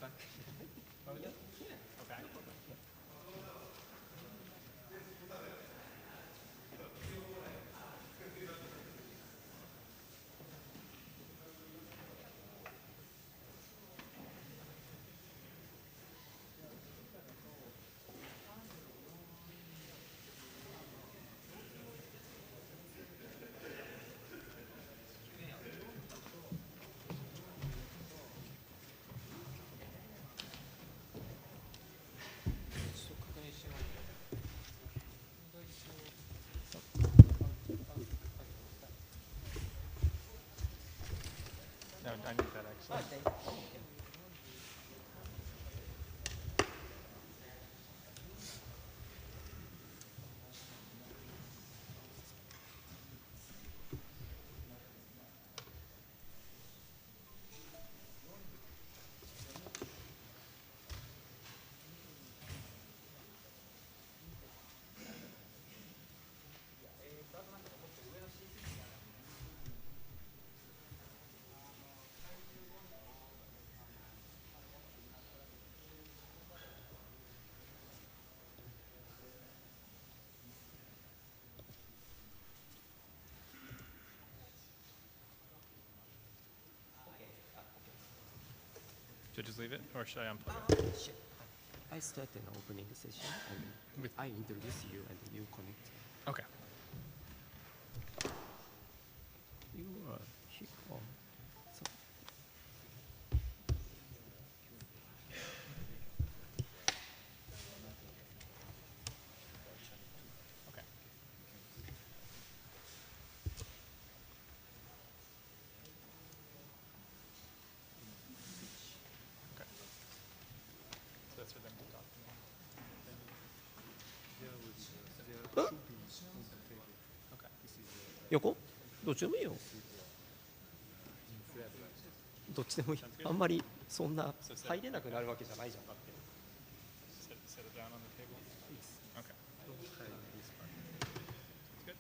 back. Okay. No, I need that actually. Okay. 'Should I just leave it, or should I unplug it? I start an opening session and I introduce you and you connect. Okay. You are here. Oh, so. Okay. Okay. So that's for them to talk to me. Okay. 横どっちでもいいよ。どっちでもいい。あんまりそんな入れなくなるわけじゃないじゃんだって。Set it down on the table. Okay. That's good.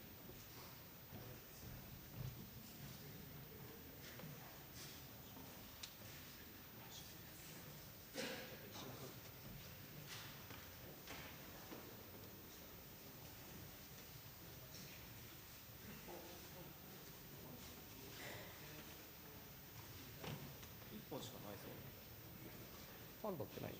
1本しかないぞ。ファンドってない。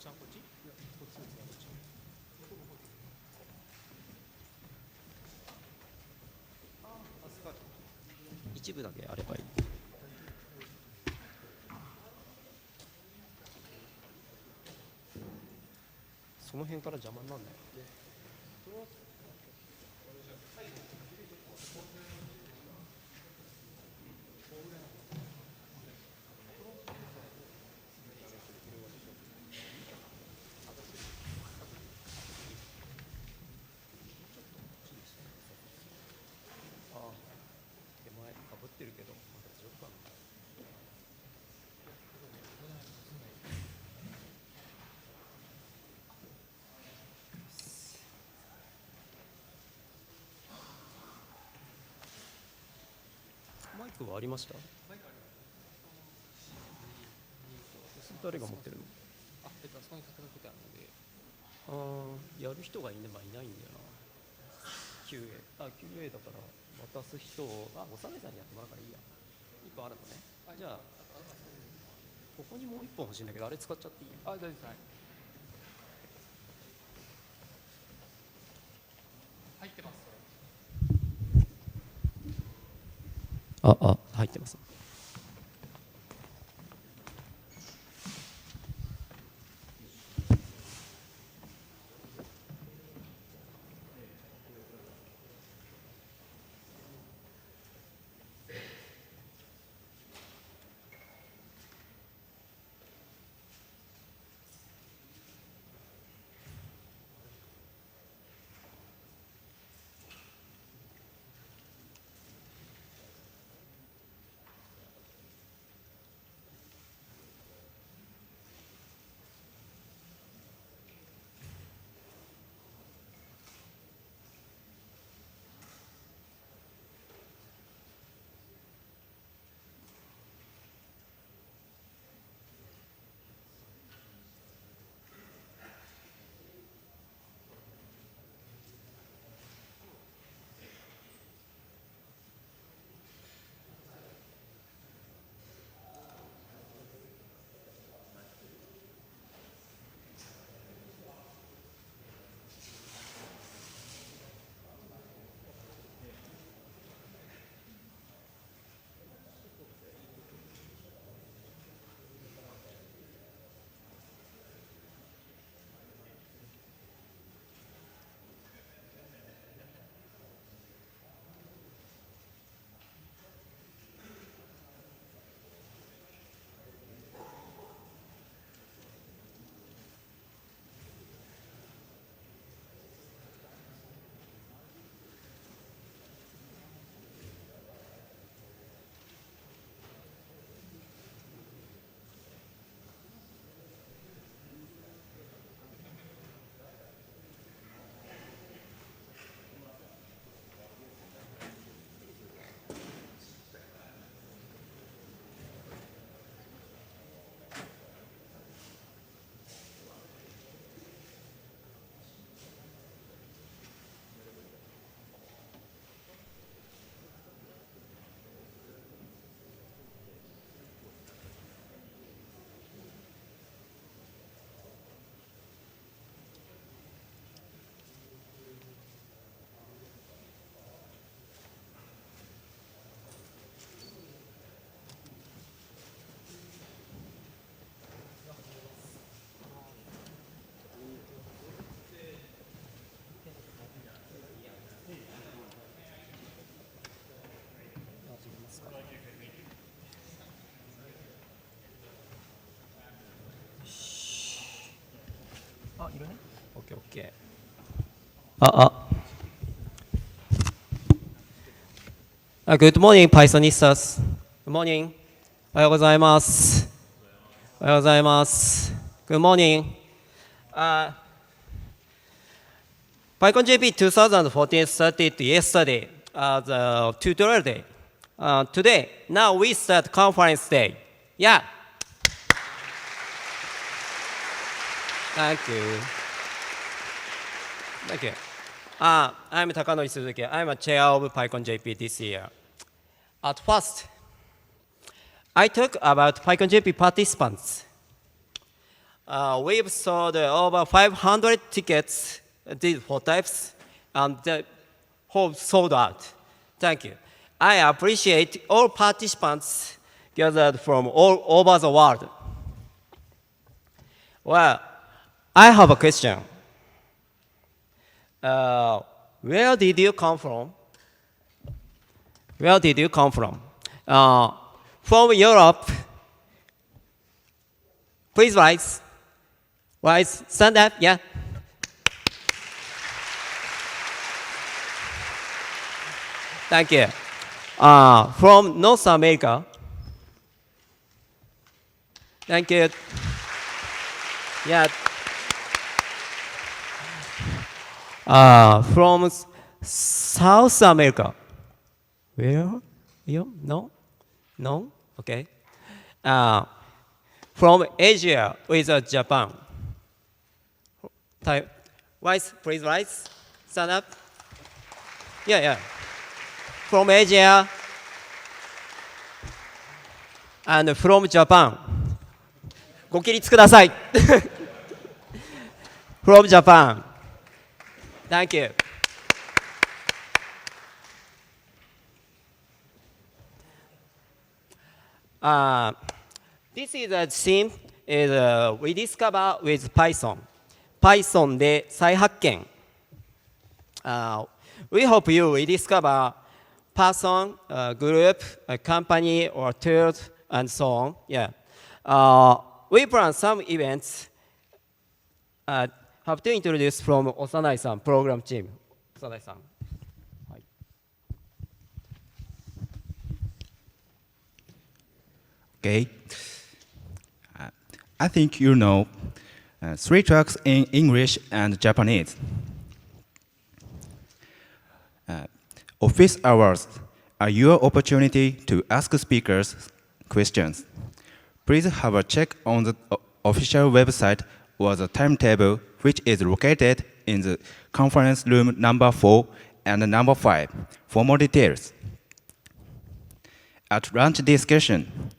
さんこっち？いや、こっちですね。一部だけあればいい。その辺から邪魔になるんだよ。クはありました？誰が持ってるの？あそこにかけたことあるので。やる人がいないんだよな。QA だから渡す人をおさめさんにやってもらうからいいや。1本あるのね。じゃあここにもう1本欲しいんだけど、あれ使っちゃっていい？大丈夫です。はい。入ってます。入ってます。いるね。OK。Good morning, Pythonistas. Good morning. おはようございます。おはようございます。Good morning. PyConJP 2014 started yesterday, the tutorial day. Today, now we start conference day. Yeah. Thank you. I'm Takanori Suzuki. I'm a chair of PyConJP this year. At first, I talk about PyConJP participants. We've sold over 500 tickets, these 4 types, and the whole sold out. Thank you. I appreciate all participants gathered from all over the world. Well, I have a question. Where did you come from? Where did you come from? From Europe. Please rise. Rise. Stand up. Yeah. Thank you. From North America. Thank you. Yeah. From South America. Where? You? No? No? Okay. From Asia with Japan. Rise, please rise. Stand up. Yeah. From Asia and from Japan. ご起立ください。From Japan. Thank you. This is a theme is we discover with Python. Python で再発見。We hope you rediscover person, group, a company, or tools, and so on. Yeah. We plan some events. Have to introduce from Osanai-san, program team. Osanai-san. Okay. I think you know 3 tracks in English and Japanese. Office hours are your opportunity to ask speakers questions. Please have a check on the official website or the timetable, which is located in the conference room number 4 and number 5 for more details. At lunch discussion,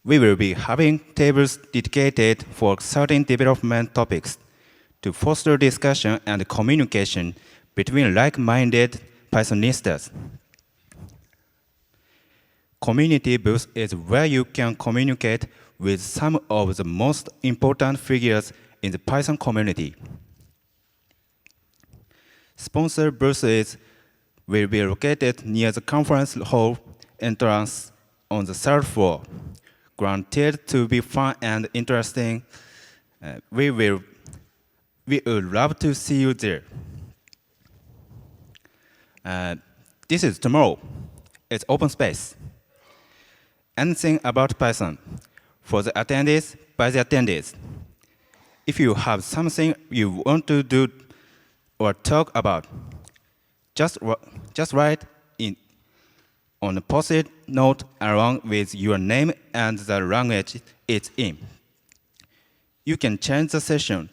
we will be having tables dedicated for certain development topics to foster discussion and communication between like-minded Pythonistas. Community booth is where you can communicate with some of the most important figures in the Python community. Sponsor booths will be located near the conference hall entrance on the 3rd floor. Guaranteed to be fun and interesting. We would love to see you there. This is tomorrow. It's open space. Anything about Python for the attendees by the attendees. If you have something you want to do or talk about, just write in on a post-it note along with your name and the language it's in. You can change the session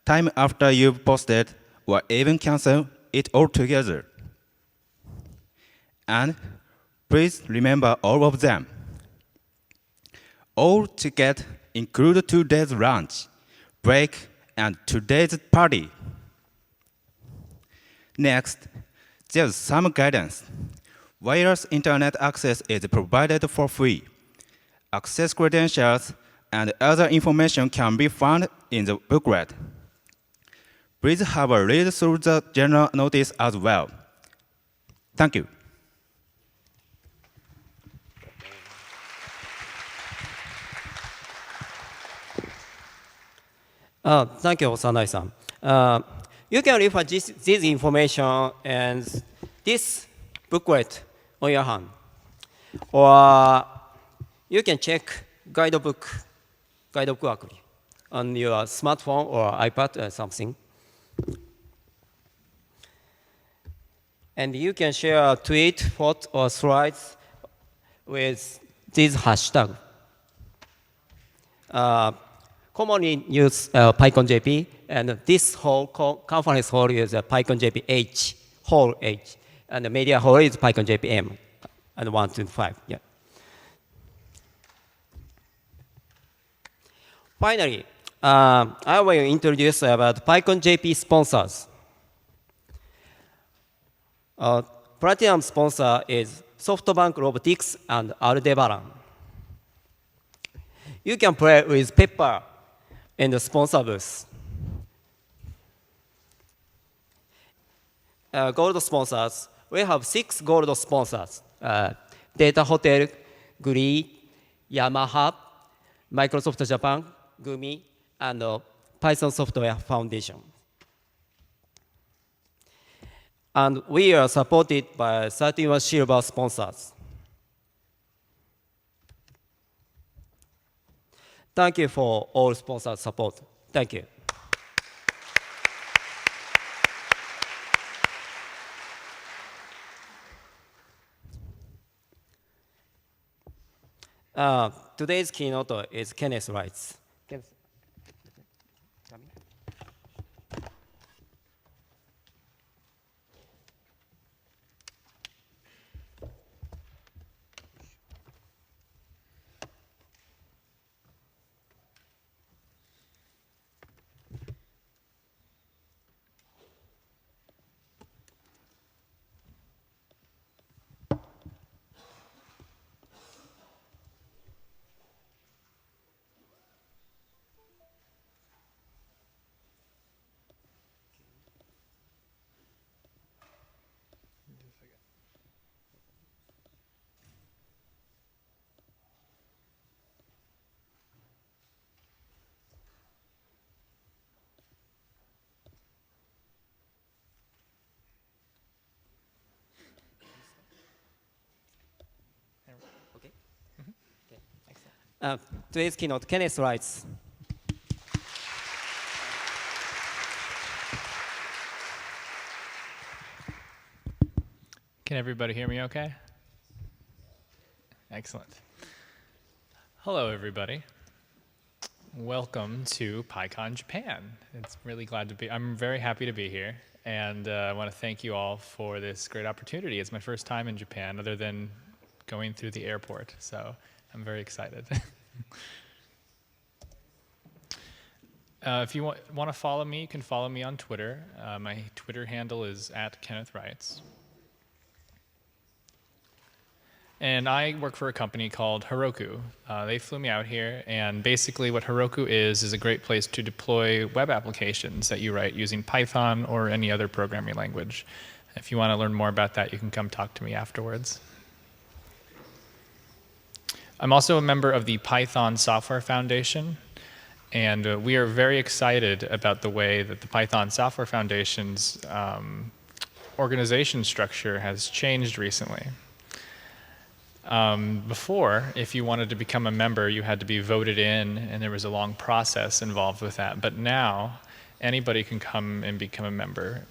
time after you've posted or even cancel it altogether. And please remember all of them. All tickets include today's lunch, break, and today's party. Next, there's some guidance. Wireless internet access is provided for free. Access credentials and other information can be found in the booklet. Please have a read through the general notice as well. Thank you. Thank you, Osanai-san. You can refer this information and this booklet on your hand. Or you can check guidebook actually on your smartphone or iPad or something. And you can share a tweet, photo, or slides with this hashtag. Commonly use PyConJP, and this whole conference hall is PyConJP H, hall H, and the media hall is PyConJP M, and 1 to 5. Yeah. Finally, I will introduce about PyConJP sponsors. Platinum sponsor is SoftBank Robotics and Aldebaran. You can play with Pepper in the sponsor booth. Gold sponsors, we have 6 gold sponsors. Data Hotel, Gree, Yamaha, Microsoft Japan, Gumi, and Python Software Foundation. And we are supported by 31 silver sponsors. Thank you for all sponsor support. Thank you. Today's keynote is Kenneth Reitz. Kenneth. Okay. Okay. Excellent. Today's keynote, Kenneth Reitz. Can everybody hear me okay? Excellent. Hello, everybody. Welcome to PyCon Japan. I'm very happy to be here, and I want to thank you all for this great opportunity. It's my first time in Japan, other than going through the airport, so I'm very excited. If you want to follow me, you can follow me on Twitter. My Twitter handle is @KennethReitz. And I work for a company called Heroku. They flew me out here, and basically what Heroku is a great place to deploy web applications that you write using Python or any other programming language. If you want to learn more about that, you can come talk to me afterwards. I'm also a member of the Python Software Foundation, and we are very excited about the way that the Python Software Foundation's organization structure has changed recently. Before, if you wanted to become a member, you had to be voted in, and there was a long process involved with that. But now, anybody can come and become a member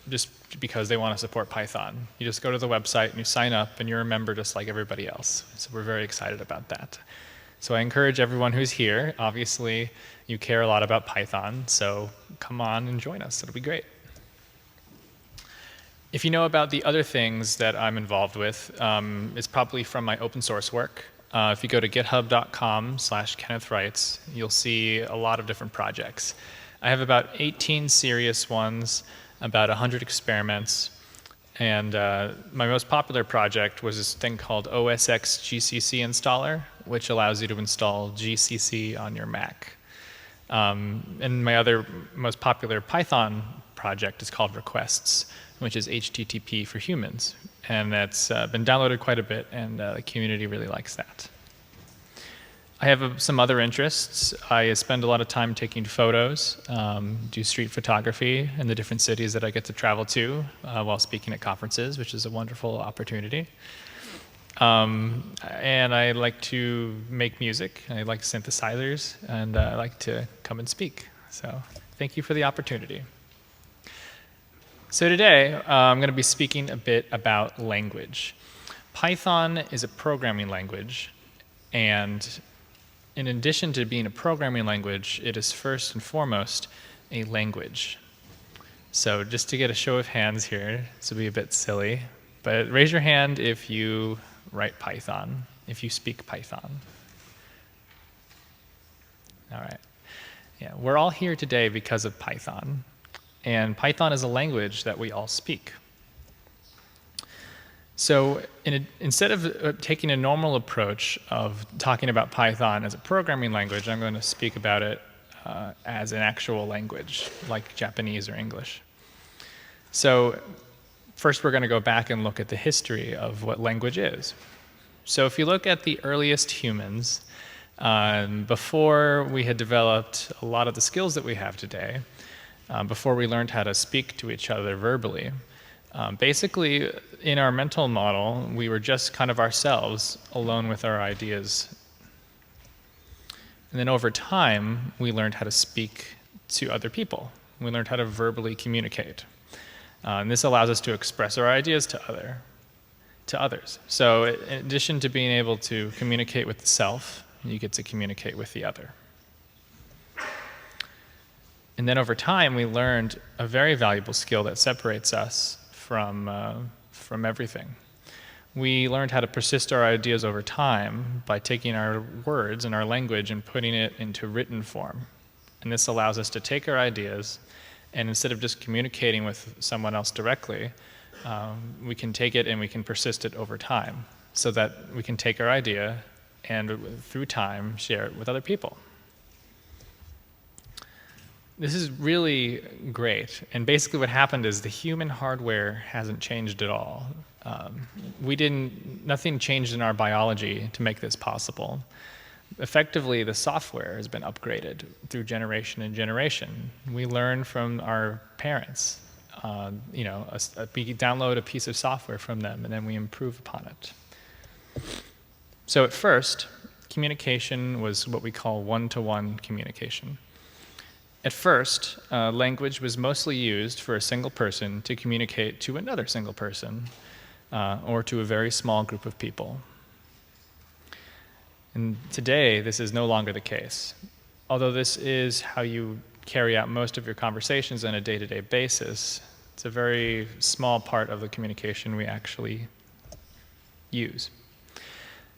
just because they want to support Python. You just go to the website and you sign up, and you're a member just like everybody else. So we're very excited about that. So I encourage everyone who's here. Obviously, you care a lot about Python, so come on and join us. It'll be great. If you know about the other things that I'm involved with, it's probably from my open source work. If you go to github.com/KennethReitz, you'll see a lot of different projects. I have about 18 serious ones, about 100 experiments, and my most popular project was this thing called OSX GCC installer, which allows you to install GCC on your Mac. And my other most popular Python project is called Requests, which is HTTP for humans. And that's been downloaded quite a bit, and the community really likes that. I have some other interests. I spend a lot of time taking photos, do street photography in the different cities that I get to travel to while speaking at conferences, which is a wonderful opportunity. And I like to make music. I like synthesizers, and I like to come and speak. So thank you for the opportunity. So today, I'm going to be speaking a bit about language. Python is a programming language, and in addition to being a programming language, it is first and foremost a language. So just to get a show of hands here, this will be a bit silly, but raise your hand if you write Python, if you speak Python. All right. Yeah, we're all here today because of Python. And Python is a language that we all speak. So instead of taking a normal approach of talking about Python as a programming language, I'm going to speak about it as an actual language, like Japanese or English. So first, we're going to go back and look at the history of what language is. So if you look at the earliest humans, before we had developed a lot of the skills that we have today, before we learned how to speak to each other verbally. Basically, in our mental model, we were just kind of ourselves, alone with our ideas. And then over time, we learned how to speak to other people. We learned how to verbally communicate. And this allows us to express our ideas to to others. So in addition to being able to communicate with the self, you get to communicate with the other. And then over time, we learned a very valuable skill that separates us from everything. We learned how to persist our ideas over time by taking our words and our language and putting it into written form. And this allows us to take our ideas, and instead of just communicating with someone else directly, we can take it and we can persist it over time, so that we can take our idea and through time share it with other people. This is really great, and basically what happened is the human hardware hasn't changed at all. Nothing changed in our biology to make this possible. Effectively, the software has been upgraded through generation and generation. We learn from our parents. We download a piece of software from them, and then we improve upon it. So at first, communication was what we call one-to-one communication. At first, language was mostly used for a single person to communicate to another single person, or to a very small group of people. And today, this is no longer the case. Although this is how you carry out most of your conversations on a day-to-day basis, it's a very small part of the communication we actually use.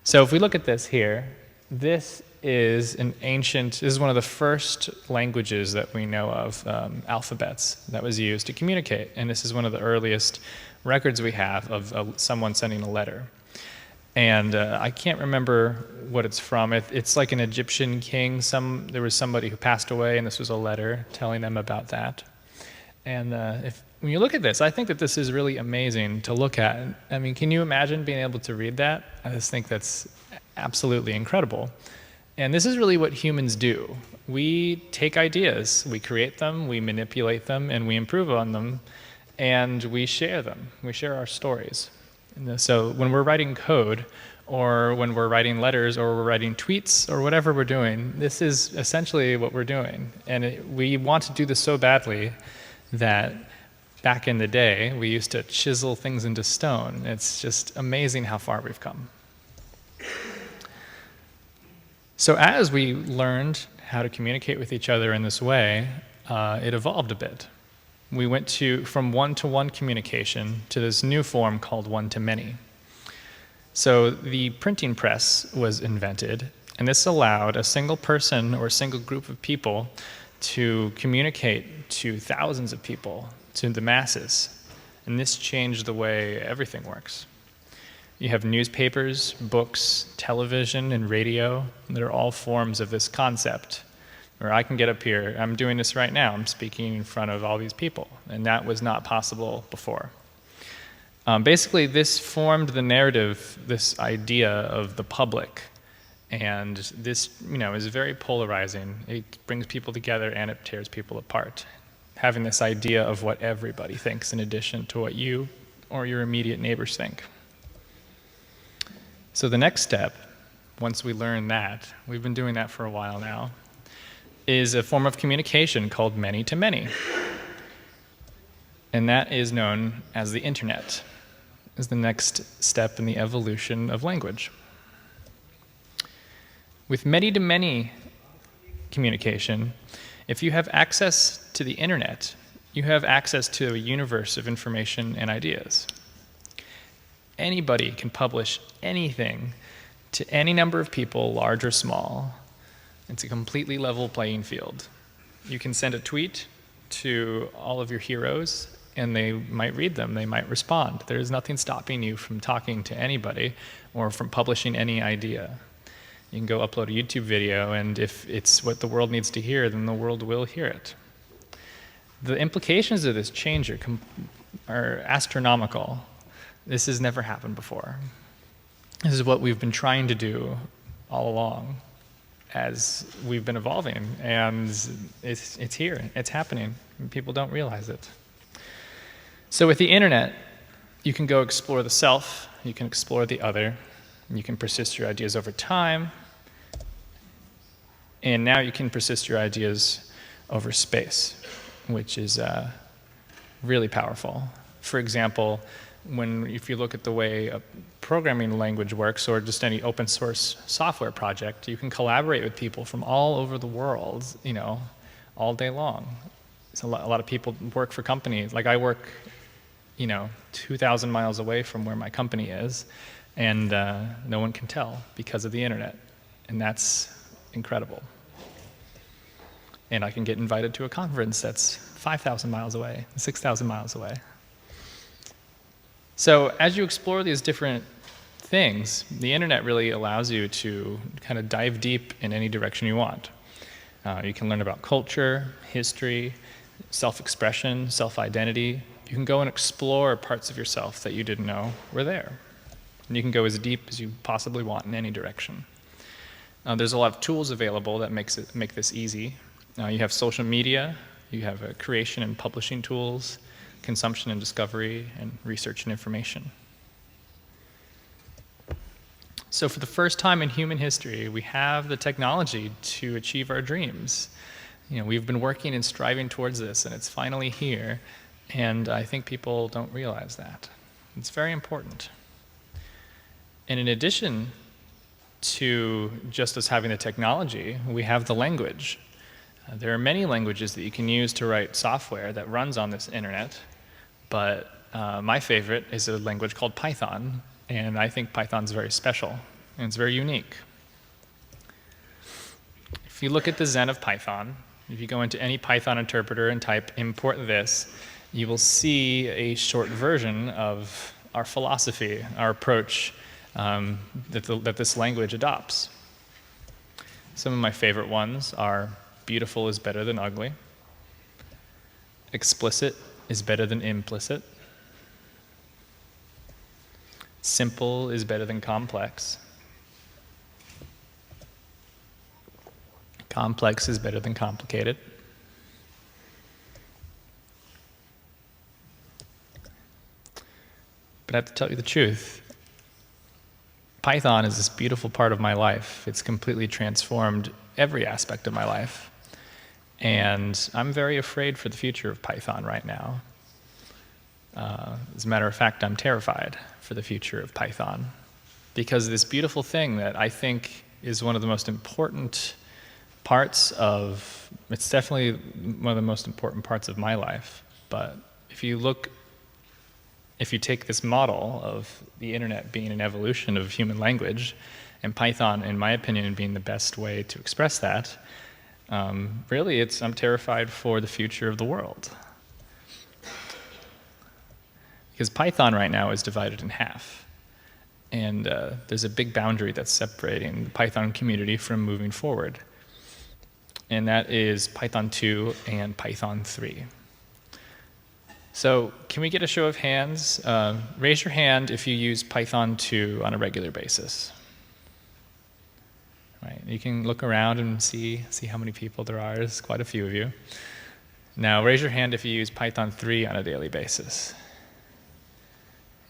So if we look at this here, this is one of the first languages that we know of, alphabets, that was used to communicate. And this is one of the earliest records we have of someone sending a letter. And I can't remember what it's from. It's like an Egyptian king. There was somebody who passed away, and this was a letter telling them about that. And when you look at this, I think that this is really amazing to look at. I mean, can you imagine being able to read that? I just think that's absolutely incredible. And this is really what humans do. We take ideas, we create them, we manipulate them, and we improve on them, and we share them. We share our stories. And so when we're writing code, or when we're writing letters, or we're writing tweets, or whatever we're doing, this is essentially what we're doing. And we want to do this so badly that back in the day, we used to chisel things into stone. It's just amazing how far we've come. So as we learned how to communicate with each other in this way, it evolved a bit. We went from one-to-one communication to this new form called one-to-many. So the printing press was invented, and this allowed a single person or a single group of people to communicate to thousands of people, to the masses. And this changed the way everything works. You have newspapers, books, television, and radio. They're all forms of this concept. Where I can get up here, I'm doing this right now, I'm speaking in front of all these people, and that was not possible before. Basically, this formed the narrative, this idea of the public, and this is very polarizing. It brings people together and it tears people apart. Having this idea of what everybody thinks in addition to what you or your immediate neighbors think. So the next step, once we learn that, we've been doing that for a while now, is a form of communication called many-to-many. And that is known as the internet, is the next step in the evolution of language. With many-to-many communication, if you have access to the internet, you have access to a universe of information and ideas. Anybody can publish anything to any number of people, large or small. It's a completely level playing field. You can send a tweet to all of your heroes, and they might read them, they might respond. There's nothing stopping you from talking to anybody or from publishing any idea. You can go upload a YouTube video, and if it's what the world needs to hear, then the world will hear it. The implications of this change are astronomical. This has never happened before. This is what we've been trying to do all along as we've been evolving, and it's here, it's happening, and people don't realize it. So with the internet, you can go explore the self, you can explore the other, and you can persist your ideas over time, and now you can persist your ideas over space, which is really powerful. For example, if you look at the way a programming language works, or just any open source software project, you can collaborate with people from all over the world, all day long. So a lot of people work for companies. Like I work, 2,000 miles away from where my company is, and no one can tell because of the internet. And that's incredible. And I can get invited to a conference that's 5,000 miles away, 6,000 miles away. So as you explore these different things, the internet really allows you to kind of dive deep in any direction you want. You can learn about culture, history, self-expression, self-identity. You can go and explore parts of yourself that you didn't know were there. And you can go as deep as you possibly want in any direction. There's a lot of tools available that make this easy. You have social media, you have creation and publishing tools, consumption and discovery, and research and information. So for the first time in human history, we have the technology to achieve our dreams. We've been working and striving towards this, and it's finally here, and I think people don't realize that. It's very important. And in addition to just us having the technology, we have the language. There are many languages that you can use to write software that runs on this internet, but my favorite is a language called Python, and I think Python's very special, and it's very unique. If you look at the Zen of Python, if you go into any Python interpreter and type import this, you will see a short version of our philosophy, our approach that this language adopts. Some of my favorite ones are beautiful is better than ugly, explicit is better than implicit, simple is better than complex, complex is better than complicated, but I have to tell you the truth. Python is this beautiful part of my life. It's completely transformed every aspect of my life. And I'm very afraid for the future of Python right now. As a matter of fact, I'm terrified for the future of Python, because this beautiful thing that I think is one of the most important parts of, it's definitely one of the most important parts of my life. But if you take this model of the internet being an evolution of human language, and Python, in my opinion, being the best way to express that, really, I'm terrified for the future of the world. Because Python right now is divided in half. And there's a big boundary that's separating the Python community from moving forward. And that is Python 2 and Python 3. So can we get a show of hands? Raise your hand if you use Python 2 on a regular basis. Right. You can look around and see how many people there are. There's quite a few of you. Now raise your hand if you use Python 3 on a daily basis.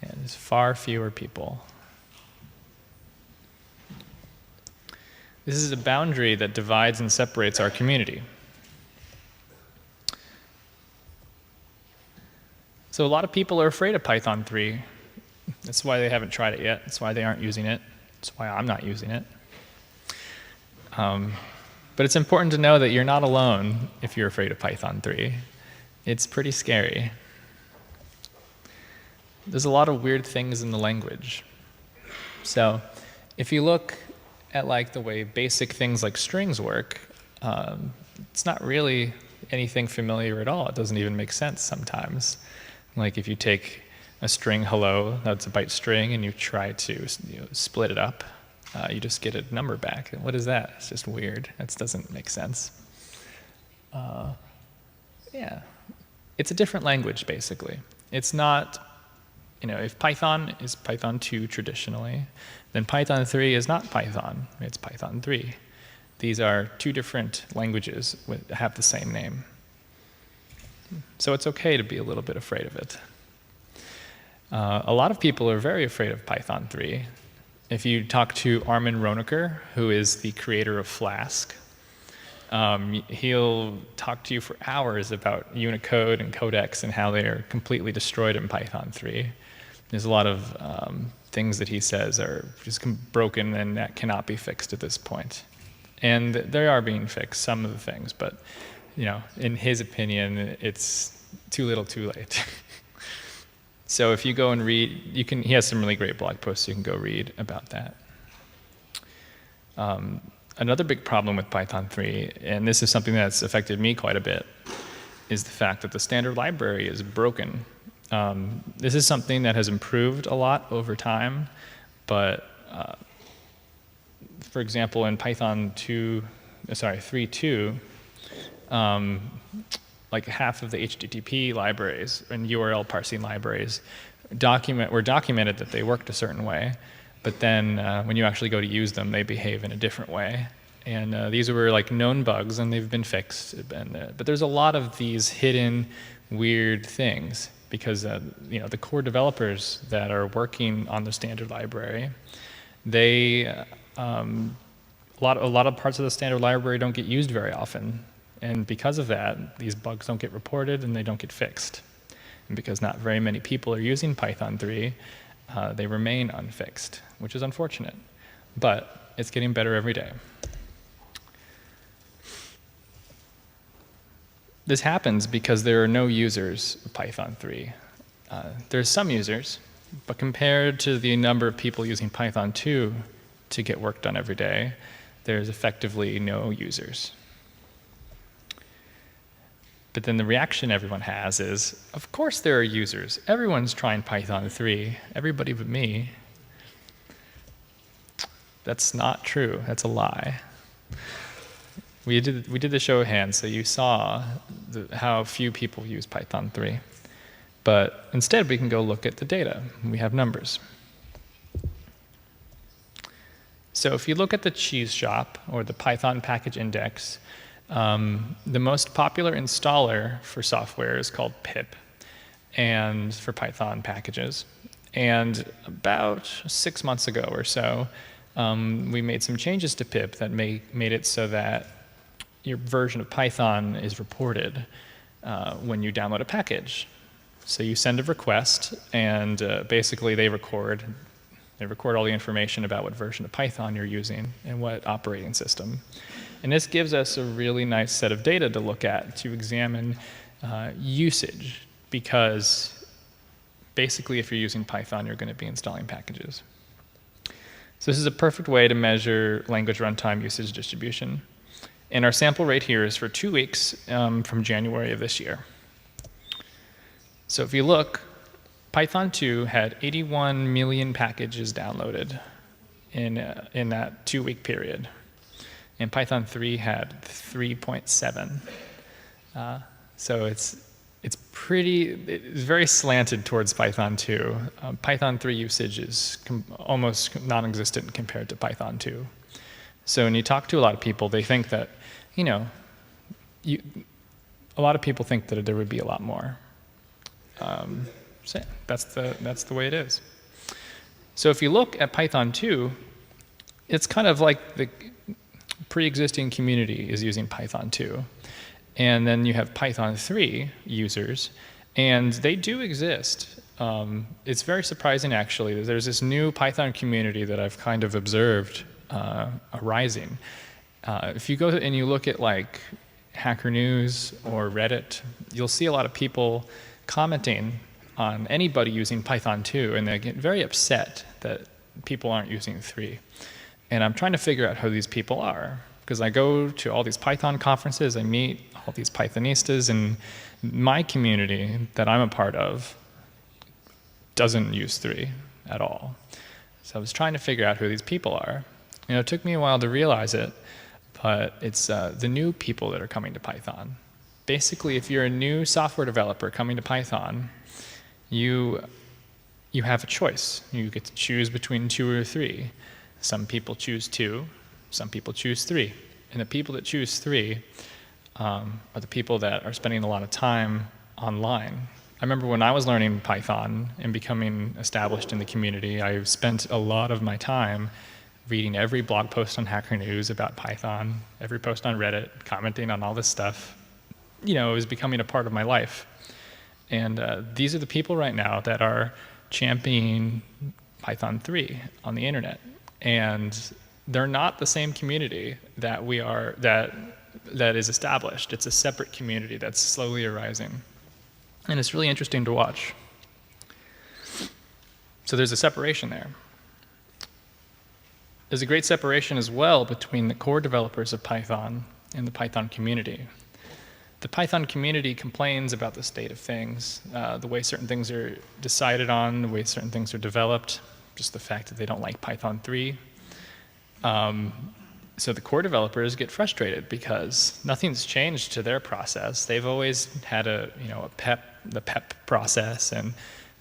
Yeah, there's far fewer people. This is a boundary that divides and separates our community. So a lot of people are afraid of Python 3. That's why they haven't tried it yet. That's why they aren't using it. That's why I'm not using it. But it's important to know that you're not alone if you're afraid of Python 3. It's pretty scary. There's a lot of weird things in the language. So if you look at the way basic things like strings work, it's not really anything familiar at all. It doesn't even make sense sometimes. Like if you take a string hello, that's a byte string, and you try to split it up, you just get a number back. What is that? It's just weird. That doesn't make sense. Yeah. It's a different language, basically. It's not, if Python is Python 2 traditionally, then Python 3 is not Python. It's Python 3. These are two different languages that have the same name. So it's okay to be a little bit afraid of it. A lot of people are very afraid of Python 3. If you talk to Armin Ronacher, who is the creator of Flask, he'll talk to you for hours about Unicode and codecs and how they are completely destroyed in Python 3. There's a lot of things that he says are just broken and that cannot be fixed at this point. And they are being fixed, some of the things, but in his opinion, it's too little too late. So if you go and read, he has some really great blog posts you can go read about that. Another big problem with Python 3, and this is something that's affected me quite a bit, is the fact that the standard library is broken. This is something that has improved a lot over time, but for example, in Python 3.2, like half of the HTTP libraries and URL parsing libraries were documented that they worked a certain way, but then when you actually go to use them, they behave in a different way. And these were like known bugs, and they've been fixed. But there's a lot of these hidden, weird things because the core developers that are working on the standard library, a lot of parts of the standard library don't get used very often. And because of that, these bugs don't get reported and they don't get fixed. And because not very many people are using Python 3, they remain unfixed, which is unfortunate. But it's getting better every day. This happens because there are no users of Python 3. There's some users, but compared to the number of people using Python 2 to get work done every day, there's effectively no users. But then the reaction everyone has is, of course there are users. Everyone's trying Python 3, everybody but me. That's not true, that's a lie. We did the show of hands, so you saw how few people use Python 3. But instead, we can go look at the data. We have numbers. So if you look at the cheese shop, or the Python package index, the most popular installer for software is called pip, and for Python packages. And about 6 months ago or so, we made some changes to pip that made it so that your version of Python is reported when you download a package. So you send a request, and basically they record all the information about what version of Python you're using and what operating system. And this gives us a really nice set of data to look at to examine usage, because basically if you're using Python, you're going to be installing packages. So this is a perfect way to measure language runtime usage distribution. And our sample rate here is for 2 weeks from January of this year. So if you look, Python 2 had 81 million packages downloaded in that 2-week period. And Python 3 had 3.7. So it's very slanted towards Python 2. Python 3 usage is almost non-existent compared to Python 2. So when you talk to a lot of people, they think that, a lot of people think that there would be a lot more. So yeah, that's the way it is. So if you look at Python 2, it's kind of like the pre-existing community is using Python 2. And then you have Python 3 users, and they do exist. It's very surprising, actually. There's this new Python community that I've kind of observed arising. If you go and you look at like Hacker News or Reddit, you'll see a lot of people commenting on anybody using Python 2, and they get very upset that people aren't using 3. And I'm trying to figure out who these people are, because I go to all these Python conferences, I meet all these Pythonistas, and my community that I'm a part of doesn't use 3 at all. So I was trying to figure out who these people are. It took me a while to realize it, but it's the new people that are coming to Python. Basically, if you're a new software developer coming to Python, you have a choice. You get to choose between 2 or 3. Some people choose 2, some people choose 3. And the people that choose 3 are the people that are spending a lot of time online. I remember when I was learning Python and becoming established in the community, I spent a lot of my time reading every blog post on Hacker News about Python, every post on Reddit, commenting on all this stuff. It was becoming a part of my life. And these are the people right now that are championing Python 3 on the internet. And they're not the same community that that is established. It's a separate community that's slowly arising. And it's really interesting to watch. So there's a separation there. There's a great separation as well between the core developers of Python and the Python community. The Python community complains about the state of things, the way certain things are decided on, the way certain things are developed, just the fact that they don't like Python 3. So the core developers get frustrated because nothing's changed to their process. They've always had the PEP process and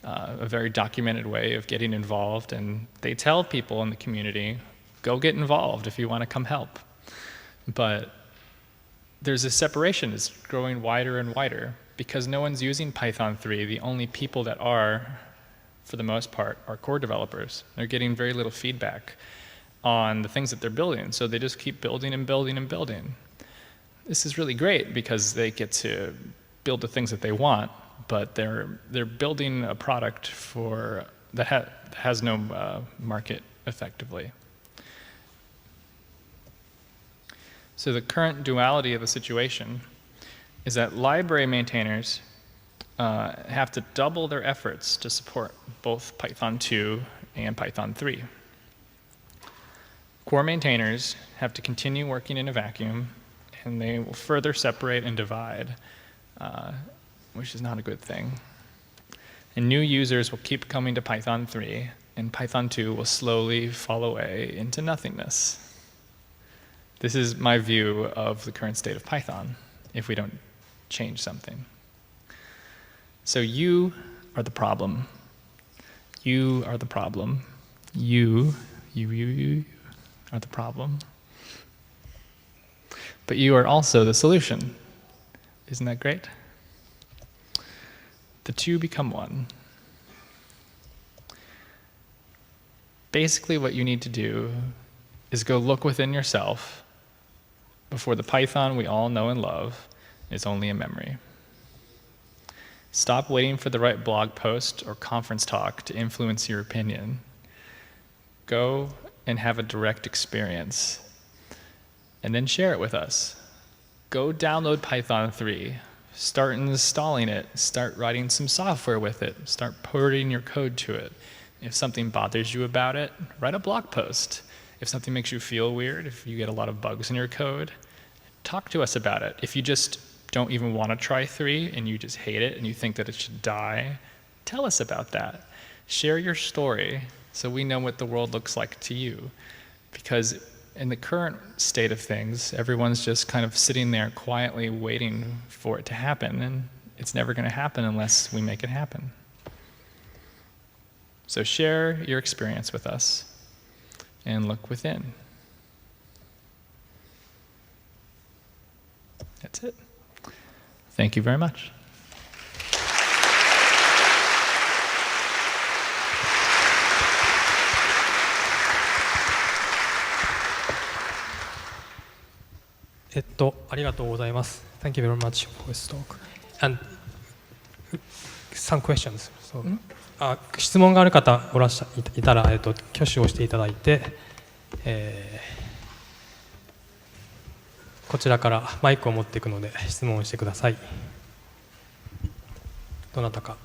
a very documented way of getting involved. And they tell people in the community, go get involved if you want to come help. But there's a separation. It's growing wider and wider because no one's using Python 3. The only people that are, for the most part, are core developers. They're getting very little feedback on the things that they're building. So they just keep building and building and building. This is really great because they get to build the things that they want, but they're building a product that has no market effectively. So the current duality of the situation is that library maintainers have to double their efforts to support both Python 2 and Python 3. Core maintainers have to continue working in a vacuum, and they will further separate and divide, which is not a good thing. And new users will keep coming to Python 3, and Python 2 will slowly fall away into nothingness. This is my view of the current state of Python, if we don't change something. So you are the problem. You are the problem. You are the problem. But you are also the solution. Isn't that great? The two become one. Basically, what you need to do is go look within yourself before the Python we all know and love is only a memory. Stop waiting for the right blog post or conference talk to influence your opinion. Go and have a direct experience, and then share it with us. Go download Python 3, start installing it, start writing some software with it, start porting your code to it. If something bothers you about it, write a blog post. If something makes you feel weird, if you get a lot of bugs in your code, talk to us about it. If you just don't even want to try 3 and you just hate it and you think that it should die, tell us about that. Share your story so we know what the world looks like to you. Because in the current state of things, everyone's just kind of sitting there quietly waiting for it to happen, and it's never going to happen unless we make it happen. So share your experience with us and look within. That's it. Thank you very much.ありがとうございます。Thank you very much for this talk. And some questions. So, 質問がある方いたら、挙手をしていただいて、こちらからマイクを持っていくので質問をしてください。どなたか。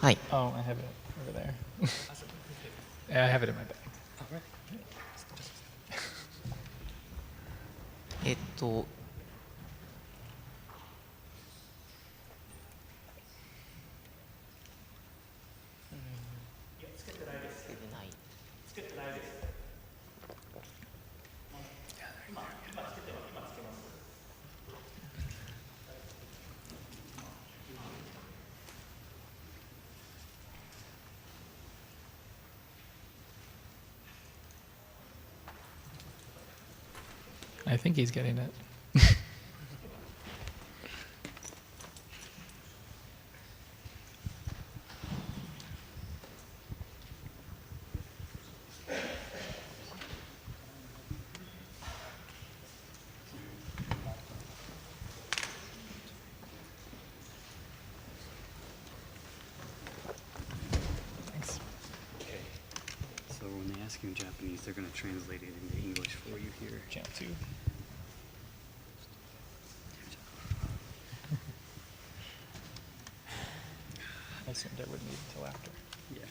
はい。Oh, I have it over there. Yeah, I have it in my bag. え I think he's getting it. Thanks. So when they ask you in Japanese, they're going to translate it into English for you here. Channel 2. I assumed I wouldn't need it until after. Yeah.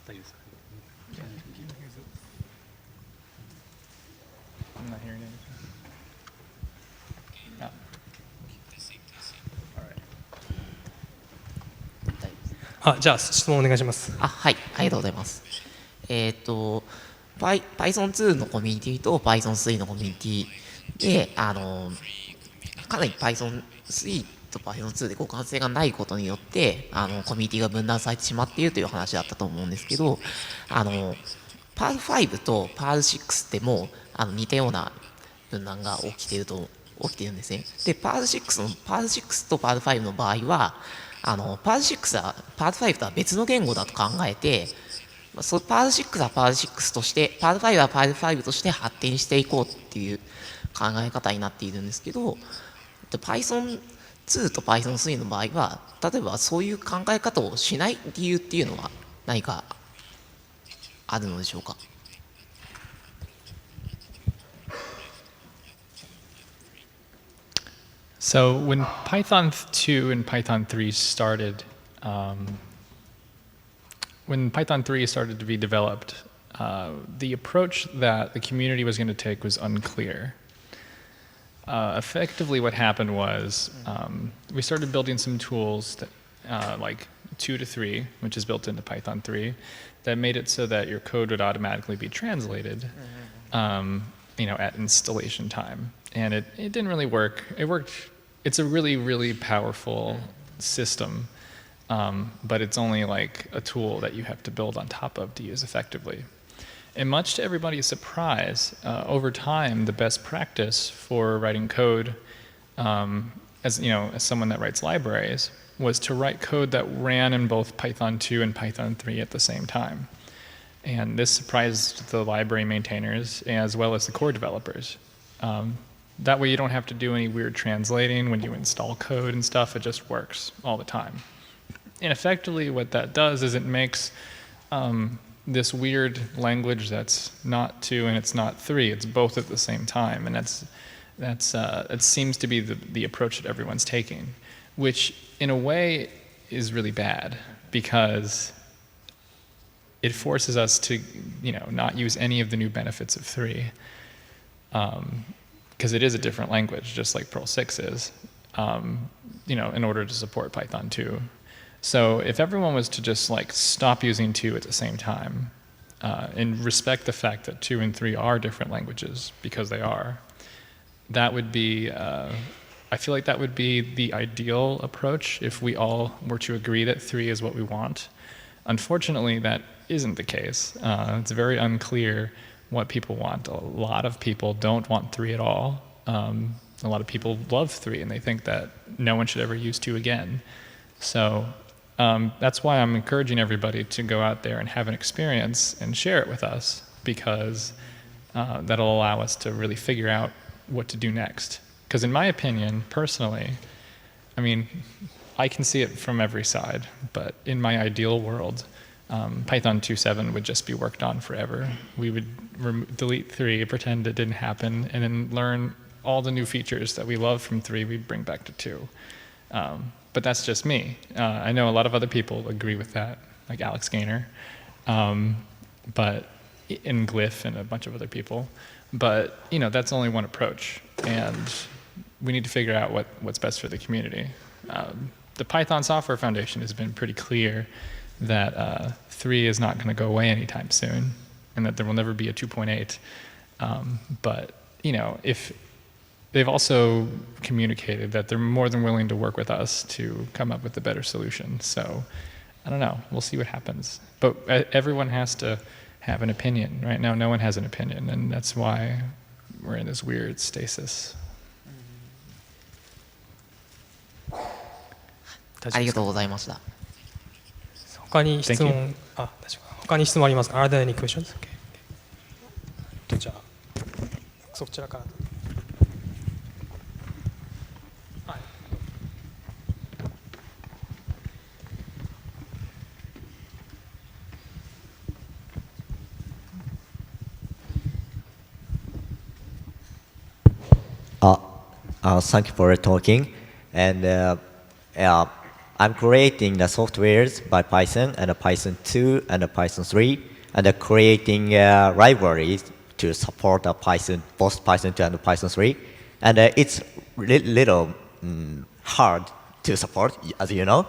Thanks. I'm not hearing anything. No. All right. じゃあ質問お願いします。はい、ありがとうございます。Python2 のコミュニティと Python3 のコミュニティで、かなり Python3 と Python2 で互換性がないことによって、コミュニティが分断されてしまっているという話だったと思うんですけど、PAL5 と PAL6 でも似たような分断が起きているんですね。で、PAL6 と PAL5 の場合は、PAL6 は PAL5 とは別の言語だと考えて、PAL6 は PAL6 として、PAL5 は PAL5 として発展していこうっていう考え方になっているんですけど、Python2 と Python3 の場合は、例えばそういう考え方をしない理由っていうのは何かあるのでしょうか。So when Python 2 and Python 3 started, when Python 3 started to be developed, the approach that the community was going to take was unclear. Effectively, what happened was we started building some tools that, like 2 to 3, which is built into Python 3, that made it so that your code would automatically be translated, at installation time. And it didn't really work. It worked. It's a really, really powerful system, but it's only like a tool that you have to build on top of to use effectively. And much to everybody's surprise, over time, the best practice for writing code, as someone that writes libraries, was to write code that ran in both Python 2 and Python 3 at the same time. And this surprised the library maintainers as well as the core developers. That way you don't have to do any weird translating when you install code and stuff. It just works all the time. And effectively what that does is it makes this weird language that's not 2 and it's not 3. It's both at the same time. And it seems to be the approach that everyone's taking, which in a way is really bad because it forces us to, not use any of the new benefits of 3. Because it is a different language, just like Perl 6 is, in order to support Python 2. So if everyone was to just stop using 2 at the same time, and respect the fact that 2 and 3 are different languages, because they are, that would be, I feel like that would be the ideal approach if we all were to agree that 3 is what we want. Unfortunately, that isn't the case. It's very unclear what people want. A lot of people don't want 3 at all. A lot of people love 3 and they think that no one should ever use 2 again. So that's why I'm encouraging everybody to go out there and have an experience and share it with us, because that'll allow us to really figure out what to do next. Because in my opinion, personally, I can see it from every side, but in my ideal world, Python 2.7 would just be worked on forever. We would delete 3, pretend it didn't happen, and then learn all the new features that we love from 3, we'd bring back to 2. But that's just me. I know a lot of other people agree with that, like Alex Gaynor, but in Glyph and a bunch of other people. But that's only one approach, and we need to figure out what's best for the community. The Python Software Foundation has been pretty clear that 3 is not going to go away anytime soon, and that there will never be a 2.8. But if they've also communicated that they're more than willing to work with us to come up with a better solution. So I don't know. We'll see what happens. But everyone has to have an opinion. Right now, no one has an opinion, and that's why we're in this weird stasis. 大丈夫ですかありがとうございました。他に質 Thank 問、あ、大丈夫。他に質問ありますか？ Are there any questions? Okay. じゃあ、そちらから。はい。Thank you for talking. And I'm creating the softwares by Python and Python 2 and Python 3, and creating libraries to support Python, both Python 2 and Python 3. And it's little hard to support, as you know.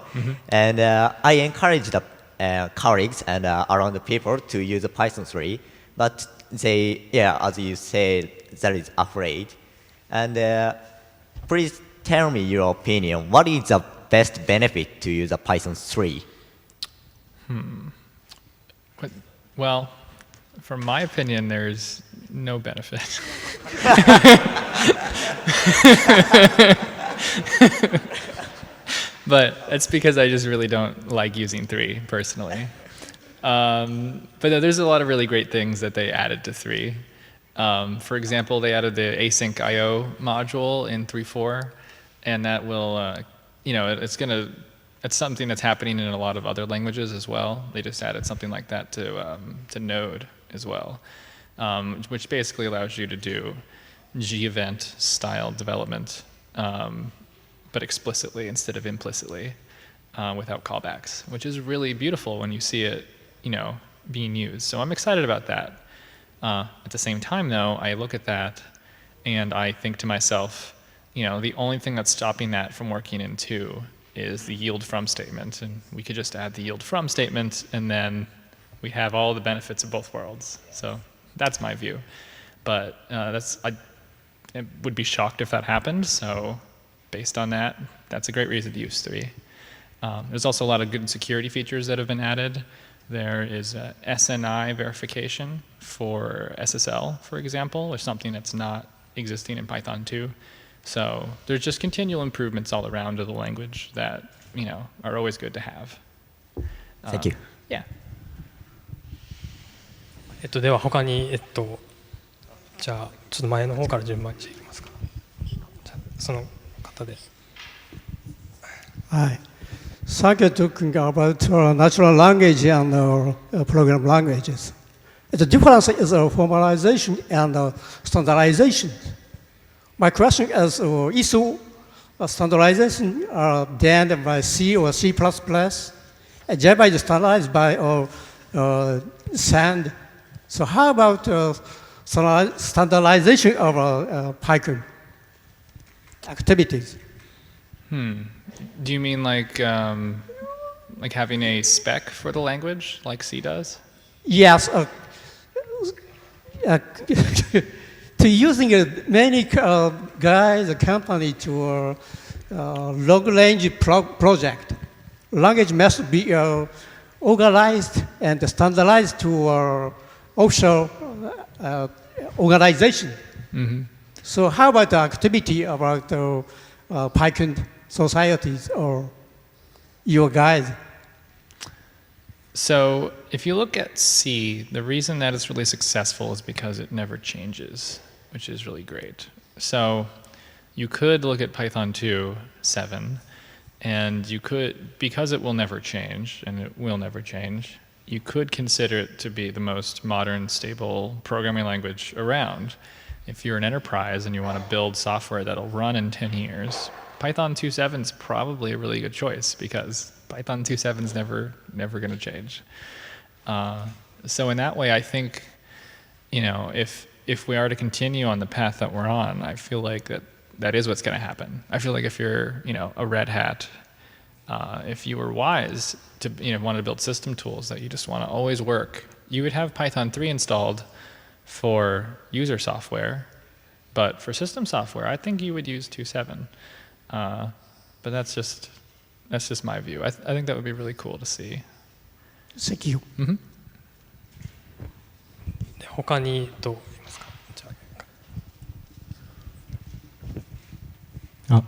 And I encourage the colleagues and around the people to use Python 3, but they, as you said, that is afraid. And please tell me your opinion. What is the best benefit to use a Python 3? Well, from my opinion, there's no benefit. But it's because I just really don't like using 3 personally. But there's a lot of really great things that they added to 3. For example, they added the async I/O module in 3.4, and that will, it's something that's happening in a lot of other languages as well. They just added something like that to Node as well, which basically allows you to do G-event style development, but explicitly instead of implicitly, without callbacks, which is really beautiful when you see it, being used. So I'm excited about that. At the same time, though, I look at that and I think to myself, the only thing that's stopping that from working in 2 is the yield from statement. And we could just add the yield from statement, and then we have all the benefits of both worlds. So that's my view. But I would be shocked if that happened. So based on that, that's a great reason to use 3. There's also a lot of good security features that have been added. There is SNI verification for SSL, for example, or something that's not existing in Python 2. So there's just continual improvements all around to the language that, are always good to have. Thank you. Yeah. では他にじゃあちょっと前の方から順番にしていきますか。じゃあその方で。Hi. Thank you talking about natural language and program languages. The difference is formalization and standardization. My question is, is standardization done by C or C++? And Java is standardized by SAND. So how about standardization of Python activities? Do you mean like having a spec for the language, like C does? Yes. To using many guys, a company to long-range project, language must be organized and standardized to offshore organization. So how about the activity about Python societies or your guys? So if you look at C, the reason that it's really successful is because it never changes, which is really great. So you could look at Python 2.7, and you could, because it will never change, and it will never change, you could consider it to be the most modern, stable programming language around. If you're an enterprise and you want to build software that'll run in 10 years, Python 2.7 is probably a really good choice because Python 2.7 is never going to change. So in that way, I think, if we are to continue on the path that we're on, I feel like that is what's going to happen. I feel like if you're, a Red Hat, if you were wise to, want to build system tools that you just want to always work, you would have Python 3 installed for user software, But for system software, I think you would use 2.7. But that's just my view. I think that would be really cool to see. Thank you. で他にどう言いますか。じゃあ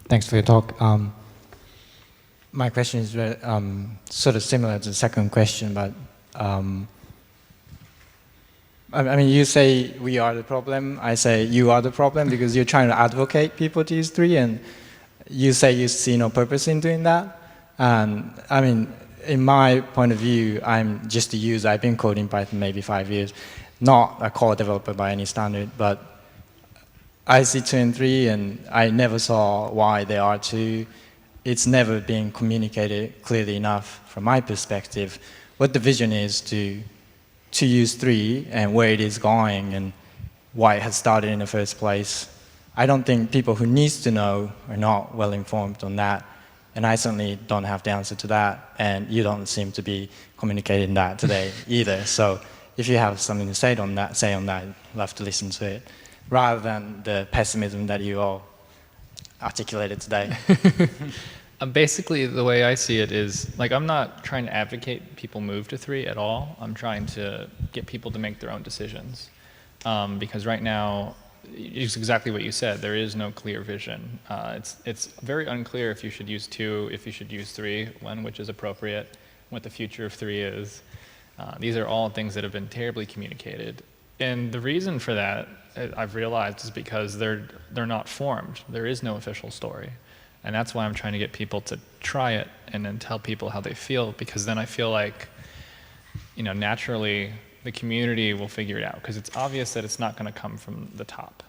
Thanks for your talk. My question is sort of similar to the second question, but I mean, you say we are the problem. I say you are the problem because you're trying to advocate people to use 3, and you say you see no purpose in doing that. And I mean, in my point of view, I'm just a user. I've been coding Python maybe 5 years, not a core developer by any standard, but I see 2 and 3, and I never saw why they are 2. It's never been communicated clearly enough from my perspective what the vision is to use 3 and where it is going and why it has started in the first place. I don't think people who need to know are not well informed on that, and I certainly don't have the answer to that, and you don't seem to be communicating that today either. So if you have something to say on that, I'd love to listen to it, rather than the pessimism that you all articulated today. Basically, the way I see it is, like, I'm not trying to advocate people move to 3 at all. I'm trying to get people to make their own decisions. Because right now, it's exactly what you said. There is no clear vision. It's very unclear if you should use 2, if you should use 3, when which is appropriate, what the future of 3 is. These are all things that have been terribly communicated. And the reason for that, I've realized, is because they're not formed. There is no official story. And that's why I'm trying to get people to try it and then tell people how they feel, because then I feel like, naturally the community will figure it out, because it's obvious that it's not going to come from the top.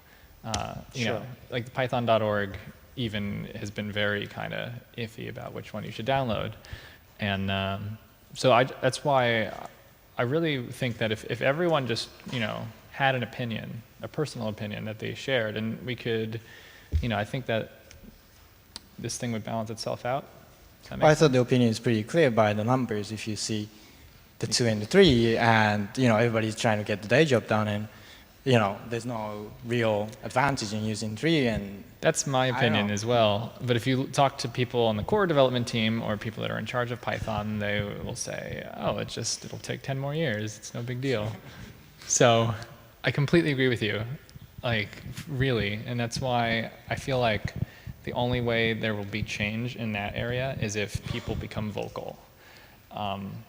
Like Python.org even has been very kind of iffy about which one you should download. And so that's why I really think that if everyone just, had an opinion, a personal opinion that they shared, and we could, I think that this thing would balance itself out. I thought the opinion is pretty clear by the numbers. If you see the 2 and the 3, and everybody's trying to get the day job done, and there's no real advantage in using 3. And that's my opinion as well. But if you talk to people on the core development team or people that are in charge of Python, they will say, "Oh, it'll take 10 more years. It's no big deal." So I completely agree with you, like, really, and that's why I feel like the only way there will be change in that area is if people become vocal.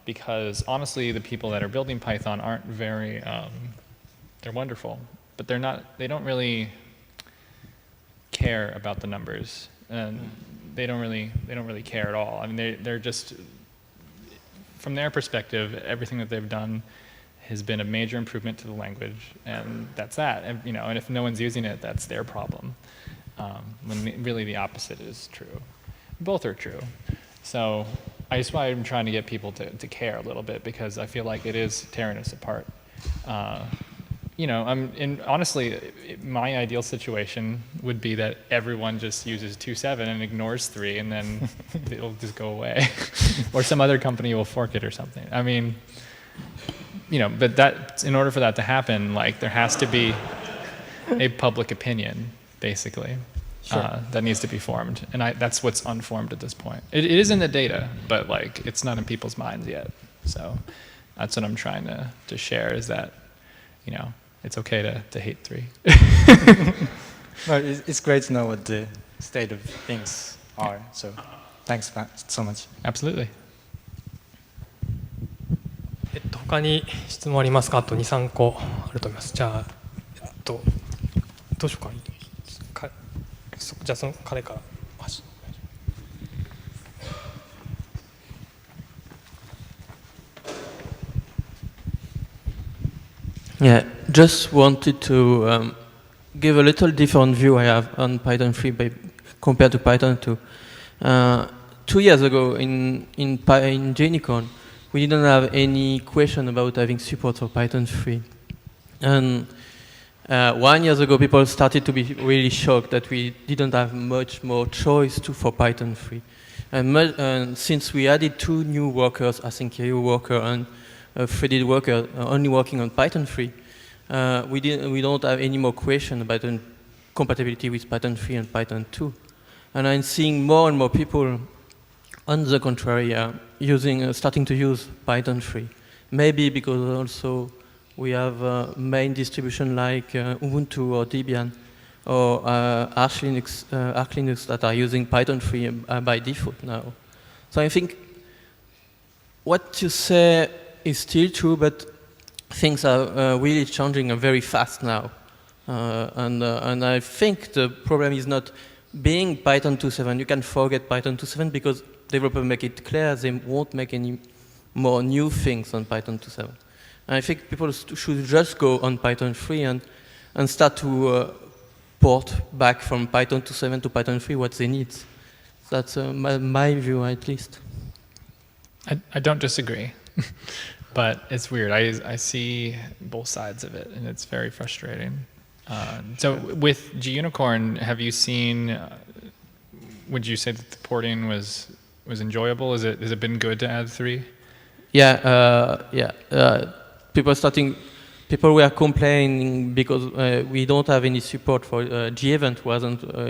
Because honestly, the people that are building Python aren't very, they're wonderful, but they don't really care about the numbers, and they don't really care at all. I mean, they're just, from their perspective, everything that they've done has been a major improvement to the language, and that's that. And, and if no one's using it, that's their problem. When really the opposite is true. Both are true. So that's why I'm trying to get people to care a little bit, because I feel like it is tearing us apart. Honestly, my ideal situation would be that everyone just uses 2.7 and ignores 3, and then it'll just go away. Or some other company will fork it or something. I mean, but that, in order for that to happen, like, there has to be a public opinion, basically, that needs to be formed. And that's what's unformed at this point. It is in the data, but, like, it's not in people's minds yet. So that's what I'm trying to share, is that, it's okay to hate 3. Well, it's great to know what the state of things are. So thanks so much. Absolutely. 他に質問ありますか。あと2、3個あると思います。じゃあ、どうしようか。じゃあその彼から。Yeah, just wanted to give a little different view I have on Python 3 compared to Python 2. 2 years ago in JNCon, we didn't have any question about having support for Python 3. And 1 year ago, people started to be really shocked that we didn't have much more choice for Python 3. And since we added 2 new workers, async worker and a threaded worker only working on Python 3, we don't have any more question about the compatibility with Python 3 and Python 2. And I'm seeing more and more people, on the contrary, starting to use Python 3. Maybe because also we have main distribution like Ubuntu or Debian or Arch Linux that are using Python 3 by default now. So I think what you say is still true, but things are really changing very fast now. And I think the problem is not being Python 2.7. You can forget Python 2.7 because developers make it clear they won't make any more new things on Python 2.7. And I think people should just go on Python 3 and start to port back from Python 2.7 to Python 3 what they need. That's my view, at least. I don't disagree, but it's weird. I see both sides of it, and it's very frustrating. So with G-Unicorn, have you seen, would you say that the porting was enjoyable? Has it been good to add 3? Yeah, people were complaining because we don't have any support for G-Event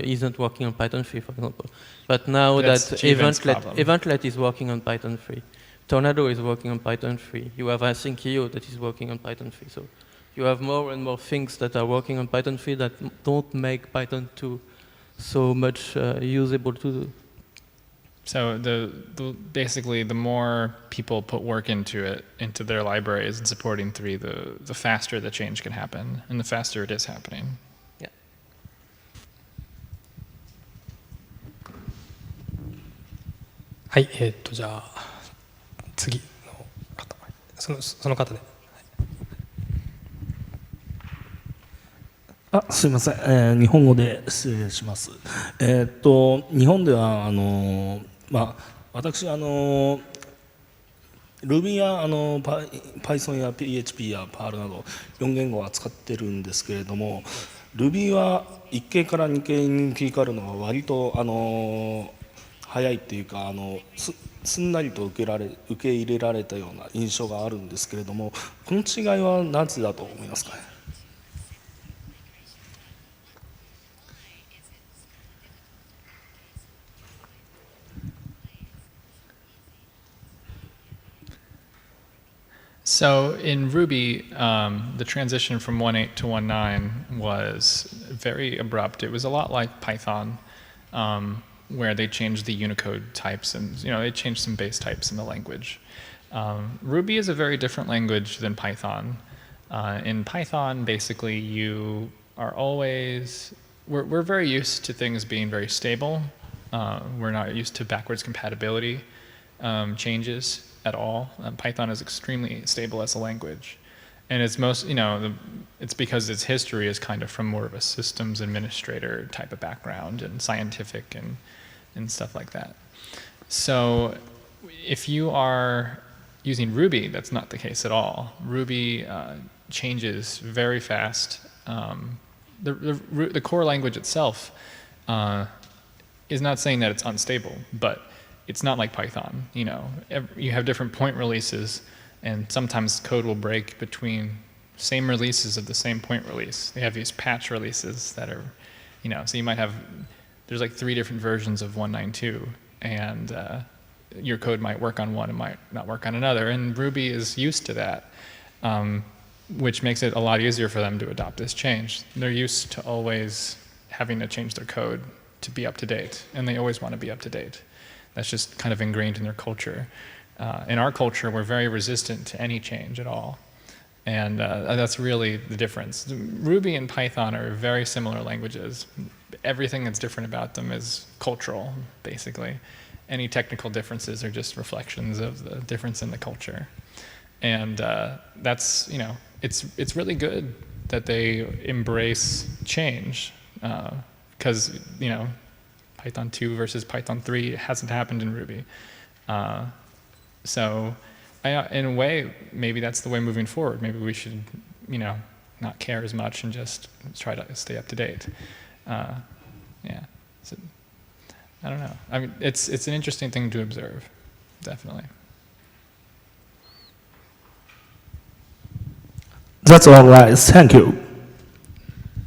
isn't working on Python 3, for example. But now that Eventlet is working on Python 3, Tornado is working on Python 3, you have Asyncio that is working on Python 3. So you have more and more things that are working on Python 3 that don't make Python 2 so much usable to do. So basically, the more people put work into it, into their libraries and supporting 3, the faster the change can happen, and the faster it is happening. Yeah. はい、じゃあ次の方、その方で。すいません、日本語で失礼します。日本では私Ruby やPython や PHP や Perl など4言語を扱ってるんですけれども、Ruby は1形から2形に切り替わるのが割と早いっていうかすんなりと受け入れられたような印象があるんですけれども、この違いはなぜだと思いますかね。So in Ruby, the transition from 1.8 to 1.9 was very abrupt. It was a lot like Python, where they changed the Unicode types and they changed some base types in the language. Ruby is a very different language than Python. In Python, basically, you are always we're very used to things being very stable. We're not used to backwards compatibility changes at all. Python is extremely stable as a language, and it's it's because its history is kind of from more of a systems administrator type of background and scientific and stuff like that. So if you are using Ruby, that's not the case at all. Ruby changes very fast. The core language itself is not saying that it's unstable, but it's not like Python. You have different point releases, and sometimes code will break between same releases of the same point release. They have these patch releases that are, so you might have, there's like 3 different versions of 1.9.2, and your code might work on one and might not work on another, and Ruby is used to that, which makes it a lot easier for them to adopt this change. They're used to always having to change their code to be up to date, and they always want to be up to date. That's just kind of ingrained in their culture. In our culture, we're very resistant to any change at all. And that's really the difference. Ruby and Python are very similar languages. Everything that's different about them is cultural, basically. Any technical differences are just reflections of the difference in the culture. And that's, it's really good that they embrace change, because, Python 2 versus Python 3 hasn't happened in Ruby. So in a way, maybe that's the way moving forward. Maybe we should, not care as much and just try to stay up to date. Yeah. So, I don't know. I mean, it's an interesting thing to observe, definitely. That's all right. Thank you.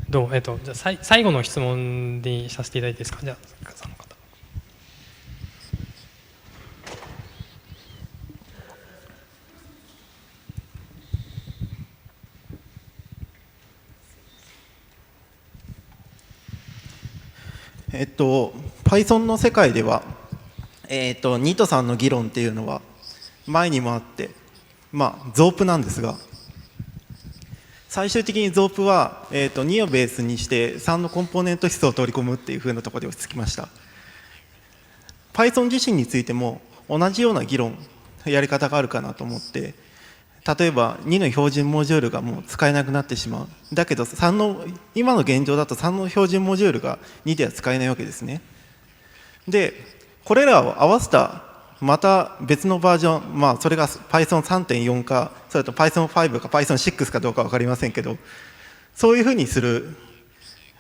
どうじゃあ最後の質問にさせていただいていいですか。じゃあその方。Python の世界では、ニトさんの議論っていうのは前にもあって、ゾープなんですが、最終的にゾープは、2をベースにして3のコンポーネント質を取り込むっていう風なところで落ち着きました。Python 自身についても同じような議論、やり方があるかなと思って、例えば2の標準モジュールがもう使えなくなってしまう。だけど今の現状だと3の標準モジュールが2では使えないわけですね。で、これらを合わせたまた別のバージョン、それが Python3.4 か、それと Python5 か Python6 かどうか分かりませんけど、そういうふうにする、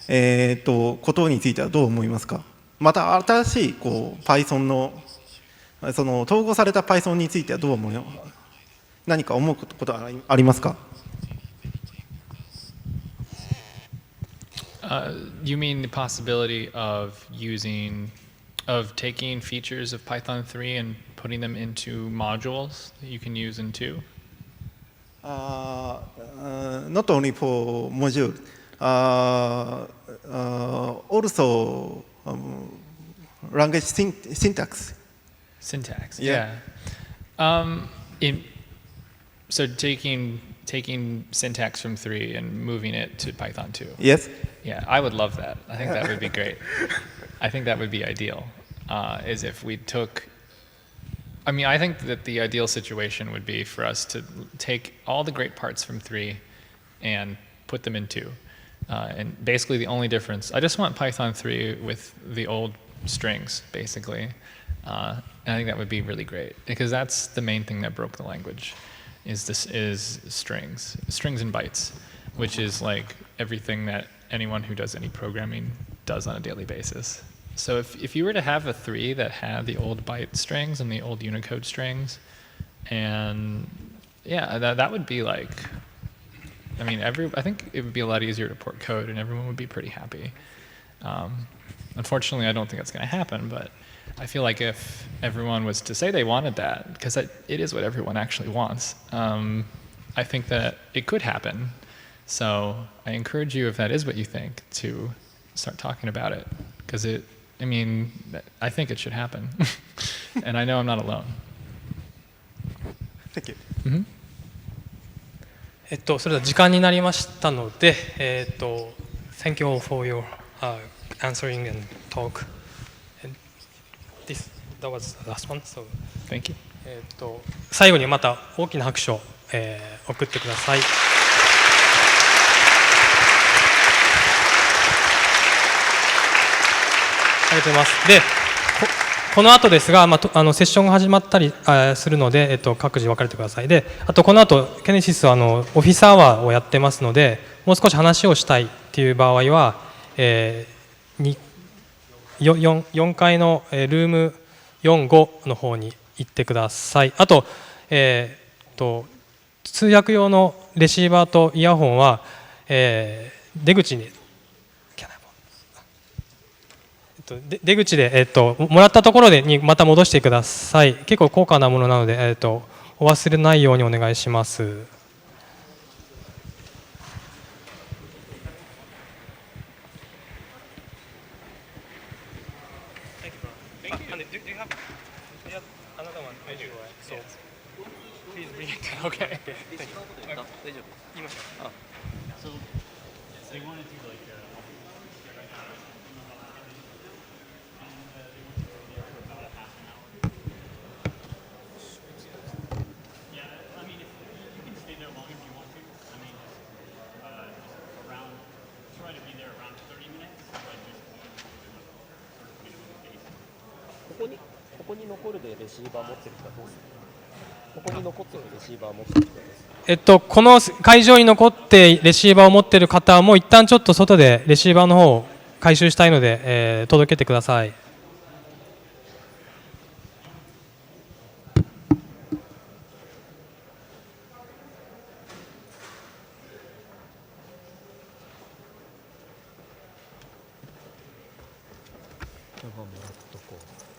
ことについてはどう思いますか。また新しいPython のその統合された Python についてはどう思う何か思うことはありますか。You mean the possibility of taking features of Python 3 and putting them into modules that you can use in 2? Not only for module, also language syntax. Syntax, Yeah. So taking syntax from 3 and moving it to Python 2. Yes. Yeah, I would love that. I think that would be great. I think that would be ideal, is if we took, I think that the ideal situation would be for us to take all the great parts from 3 and put them in 2. And basically the only difference, I just want Python 3 with the old strings, basically. And I think that would be really great, because that's the main thing that broke the language, is strings and bytes, which is like everything that anyone who does any programming does on a daily basis. So if you were to have a 3 that had the old byte strings and the old Unicode strings, and yeah, that would be like, I think it would be a lot easier to port code and everyone would be pretty happy. Unfortunately, I don't think that's going to happen, but I feel like if everyone was to say they wanted that, because it is what everyone actually wants, I think that it could happen. So I encourage you, if that is what you think, to start talking about it, because I think it should happen. And I know I'm not alone. Thank you. それでは時間になりましたので、Thank you all for your answering and talk. That was the last one. So, thank you. 最後にまた大きな拍手を、送ってください。ありがとうございます。で、この後ですが、セッションが始まったりするので、各自分かれてください。で、あとこの後ケネシスはオフィスアワーをやってますので、もう少し話をしたいっていう場合は、4階のルーム45の方に行ってください。あと、通訳用のレシーバーとイヤホンは、出口にで、もらったところにまた戻してください。結構高価なものなので、お忘れないようにお願いします。Okay. Thank この会場に残ってレシーバーを持っている方はもう一旦ちょっと外でレシーバーの方を回収したいので、届けてください。もらっとこう。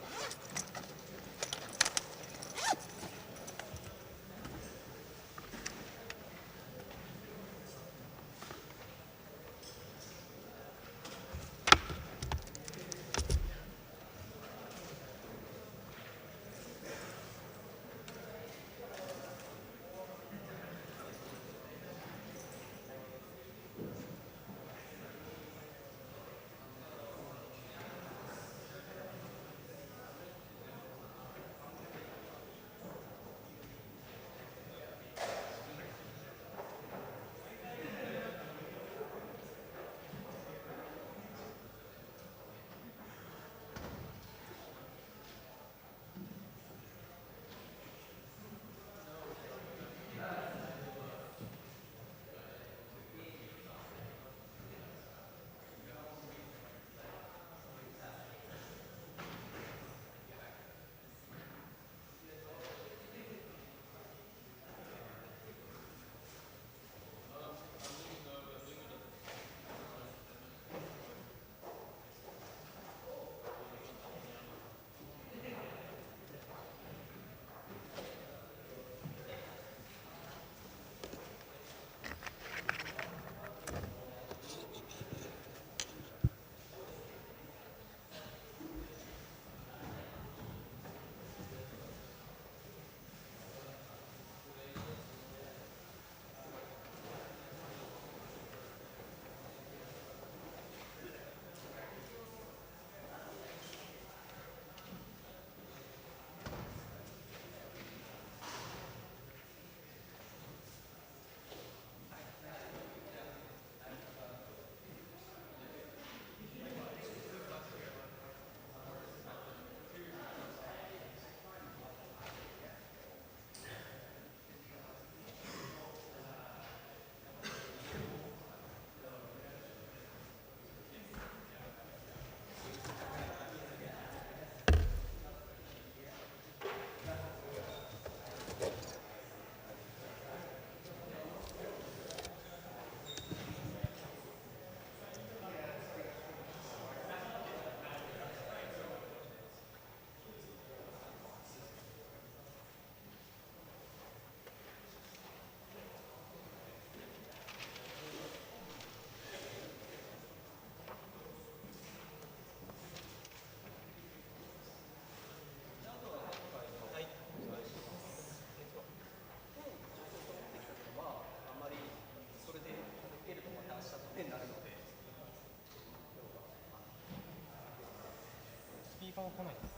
ピーカーは来ないです。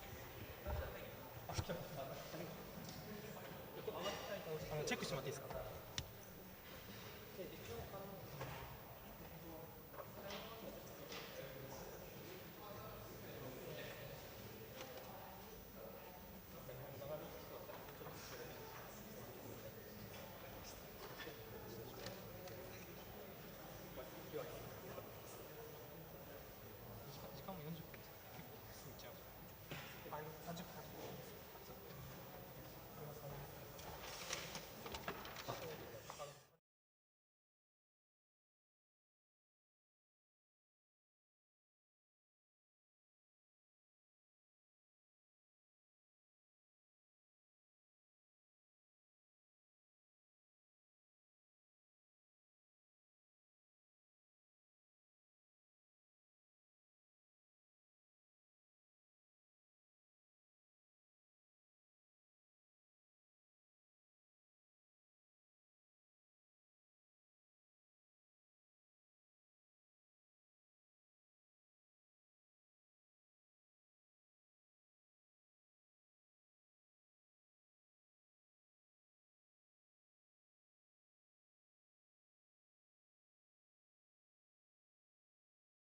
あ、来た。チェックしてもらっていいですか。